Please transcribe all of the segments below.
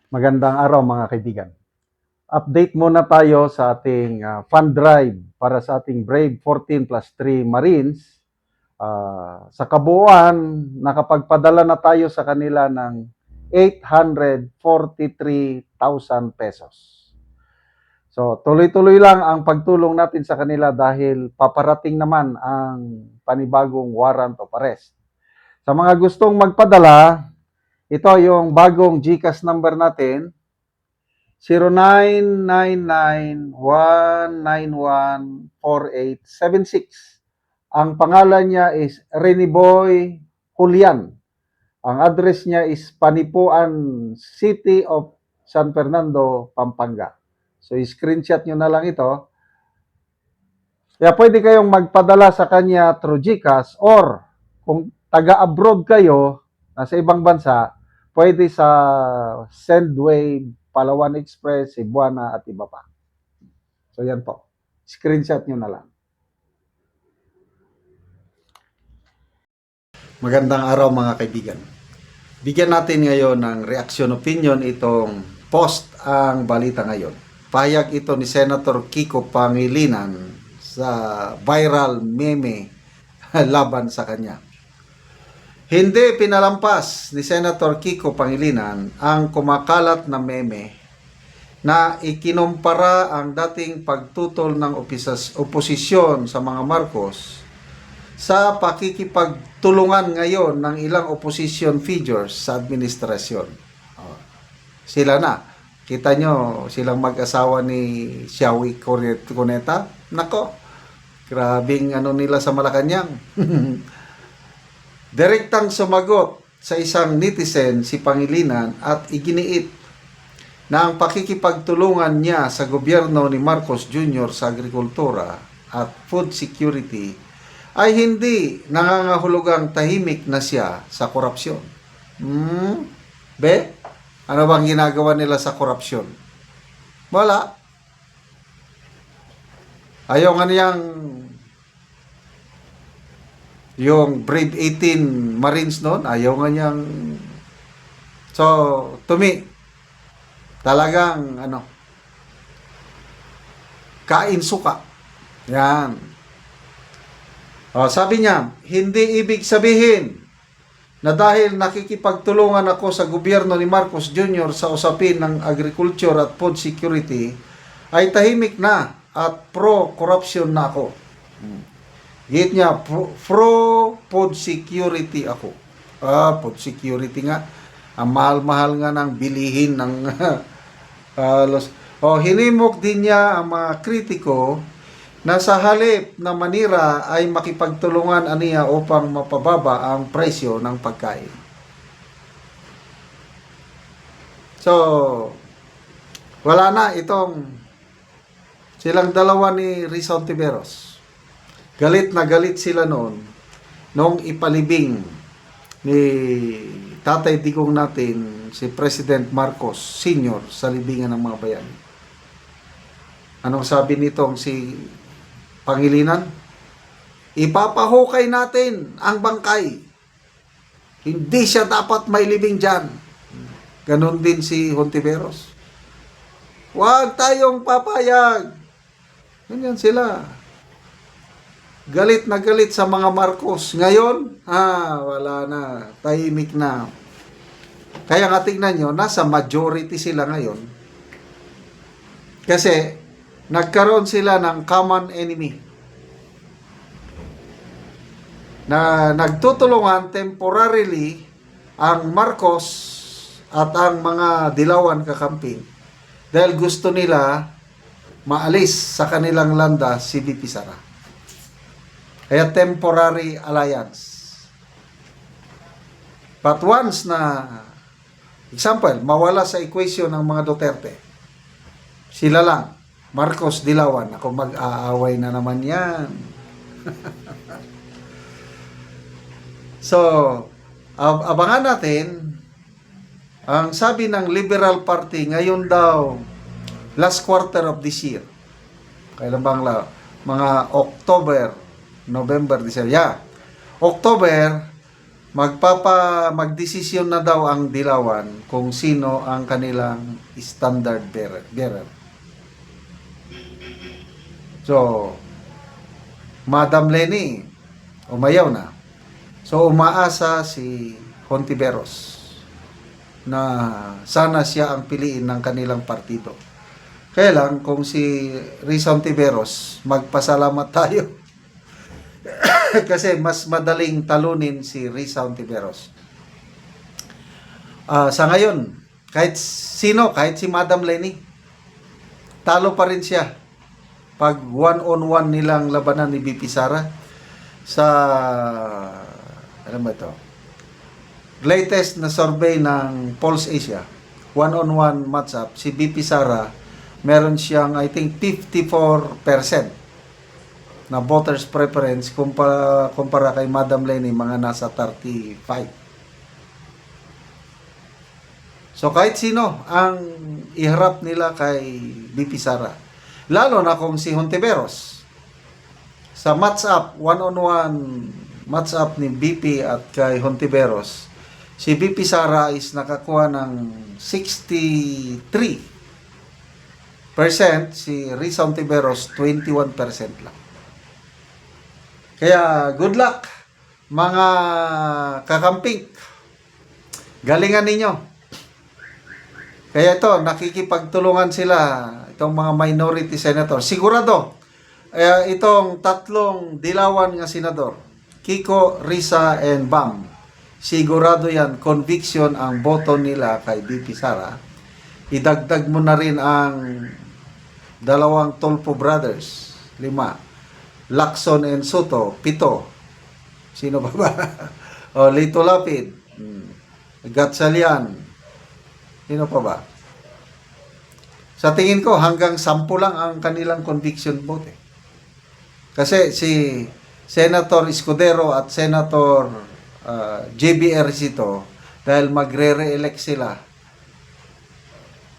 Magandang araw mga kaibigan. Update muna tayo sa ating fund drive para sa ating Brave 14+3 Marines. Sa kabuuan, nakapagpadala na tayo sa kanila ng 843,000 pesos. So, tuloy-tuloy lang ang pagtulong natin sa kanila dahil paparating naman ang panibagong warrant of arrest. Sa mga gustong magpadala, ito yung bagong GCash number natin, 0999-191-4876. Ang pangalan niya is Reniboy Julian. Ang address niya is Panipuan City of San Fernando, Pampanga. So, screenshot nyo na lang ito. Kaya pwede kayong magpadala sa kanya through GCash or kung taga-abroad kayo, nasa ibang bansa, pwede sa Sendwave, Palawan Express, Cebuana at iba pa. So yan po. Screenshot nyo na lang. Magandang araw mga kaibigan. Bigyan natin ngayon ng reaction opinion itong post ang balita ngayon. Pahayag ito ni Senator Kiko Pangilinan sa viral meme laban sa kanya. Hindi pinalampas ni Senator Kiko Pangilinan ang kumakalat na meme na ikinumpara ang dating pagtutol ng oposisyon sa mga Marcos sa pakikipagtulungan ngayon ng ilang opposition figures sa administrasyon. Sila na. Kita nyo, silang mag-asawa ni Xiaowi Cuneta. Nako, grabing ano nila sa Malacanang. Direktang sumagot sa isang netizen si Pangilinan at iginiit na ang pakikipagtulungan niya sa gobyerno ni Marcos Jr. sa agrikultura at food security ay hindi nangangahulugang tahimik na siya sa korupsyon. Be? Ano bang ginagawa nila sa korupsyon? Wala. Ayaw nga niyang yung Brave 18 Marines noon, ayaw nga niyang. So, to me, talagang kain suka. Yan. Sabi niya, hindi ibig sabihin na dahil nakikipagtulungan ako sa gobyerno ni Marcos Jr. sa usapin ng agriculture at food security, ay tahimik na at pro-corruption na ako. Git niya, pro-food security ako. Food security nga. Ang mahal-mahal nga ng bilihin ng hinimok din niya ang mga kritiko na sa halip na manira ay makipagtulungan aniya upang mapababa ang presyo ng pagkain. So, wala na itong silang dalawa ni Rizal Tiveros. Galit na galit sila noon nung ipalibing ni Tatay Digong natin si President Marcos Sr. sa libingan ng mga bayan. Anong sabi nitong si Pangilinan? Ipapahukay natin ang bangkay. Hindi siya dapat may libing dyan. Ganon din si Hontiveros. Huwag tayong papayag. Ganyan sila. Galit na galit sa mga Marcos. Ngayon, wala na. Tahimik na. Kaya nga tignan nyo, nasa majority sila ngayon. Kasi, nagkaroon sila ng common enemy na nagtutulungan temporarily ang Marcos at ang mga dilawan kakamping dahil gusto nila maalis sa kanilang landas si VP Sara. Kaya temporary alliance. But once na, example, mawala sa equation ng mga Duterte, sila lang, Marcos Dilawan, ako mag-aaway na naman yan. So, abangan natin, ang sabi ng Liberal Party, ngayon daw, last quarter of this year, kailan bang mga October, November, December, October, magdesisyon na daw ang Dilawan kung sino ang kanilang standard bearer. So, Madam Leni, umayaw na. So, umaasa si Hontiveros na sana siya ang piliin ng kanilang partido. Kaya lang, kung si Risa Hontiveros, magpasalamat tayo. Kasi mas madaling talunin si Risa Hontiveros. Sa ngayon, kahit sino, kahit si Madam Leni, talo pa rin siya pag one-on-one nilang labanan ni BP Sara sa ano ba ito? Latest na survey ng Pulse Asia, one-on-one matchup, si BP Sara meron siyang I think 54% na voters preference kumpara kay Madam Leni, mga nasa 35. So kahit sino ang iharap nila kay BP Sara, lalo na kung si Hontiveros sa match-up, one-on-one match-up ni BP at kay Hontiveros, si BP Sara is nakakuha ng 63%, si Risa Hontiveros 21% lang. Kaya good luck mga kakamping, galingan ninyo. Kaya ito, nakikipagtulungan sila, itong mga minority senator. Sigurado, itong tatlong Dilawan nga senador, Kiko, Risa, and Bam, sigurado yan, conviction ang boto nila kay BP Sara. Idagdag mo na rin ang dalawang Tolpo brothers, 5. Lacson and Soto, 7. Sino ba ba? Lito Lapid, Gatchalian, sino pa ba? Sa tingin ko, hanggang 10 lang ang kanilang conviction vote. Kasi si Senator Escudero at Senator JB Ercito, dahil magre-re-elect sila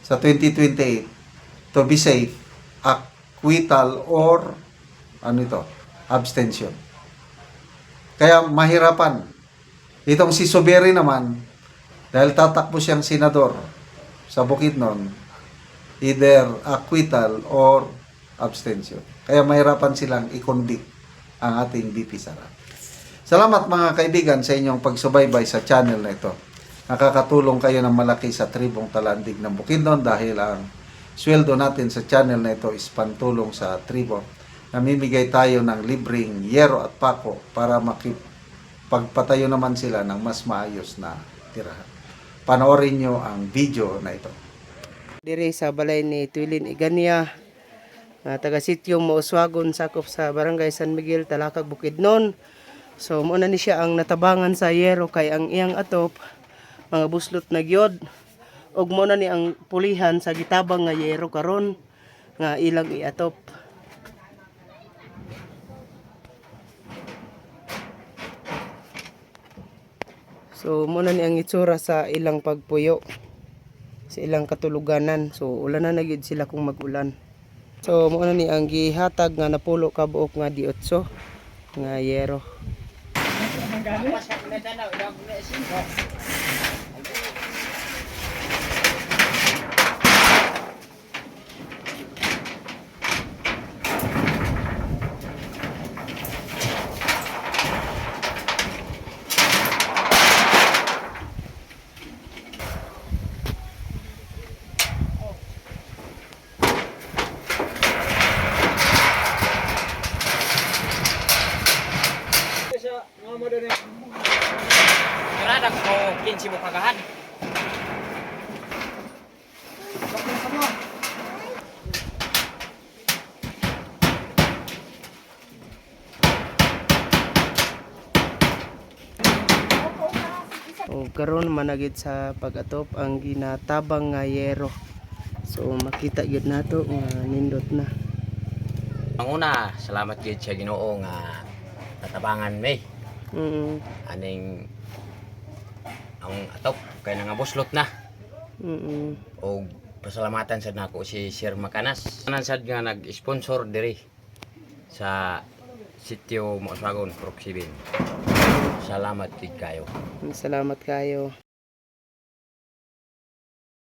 sa 2028, to be safe, acquittal or abstention. Kaya mahirapan. Itong si Soberi naman, dahil tatakbo siyang senador sa Bukidnon, either acquittal or abstention. Kaya mahirapan silang i-convict ang ating BP Sara. Salamat mga kaibigan sa inyong pagsubaybay sa channel na ito. Nakakatulong kayo ng malaki sa tribong Talandig ng Bukidnon dahil ang sweldo natin sa channel na ito is pantulong sa tribo. Namimigay tayo ng libreng yero at pako para makipagpatayo naman sila ng mas maayos na tirahan. Panoorin nyo ang video na ito. Dire sa balay ni Tuilin Igania, taga sitio Mauswagon, sakop sa barangay San Miguel, Talakag, Bukidnon. So muna ni siya ang natabangan sa yero kay ang iyang atop mga buslot na gyod. Og muna ni ang pulihan sa gitabang nga yero karon nga ilang iatop. So muna ni ang itsura sa ilang pagpuyo, sa ilang katuluganan. So ulan na nagid sila kung magulan. So muna ni ang gihatag nga napulo ka buok nga diotso nga yero. Karadag ko 15 mo kagahan. O karon managid sa pag-atop ang ginatabang nga yero. So makita gyud nato nga nindot na. Ang una, salamat gyud sa Ginoo nga natabangan may aning ang atop kay nga buslot na. O pasalamatan sad nako si Sir Makanas. Tanan sad nga nag-sponsor diri sa sitio Mauswagon, Proxibin. Sa Salamat gid kayo. Salamat kayo.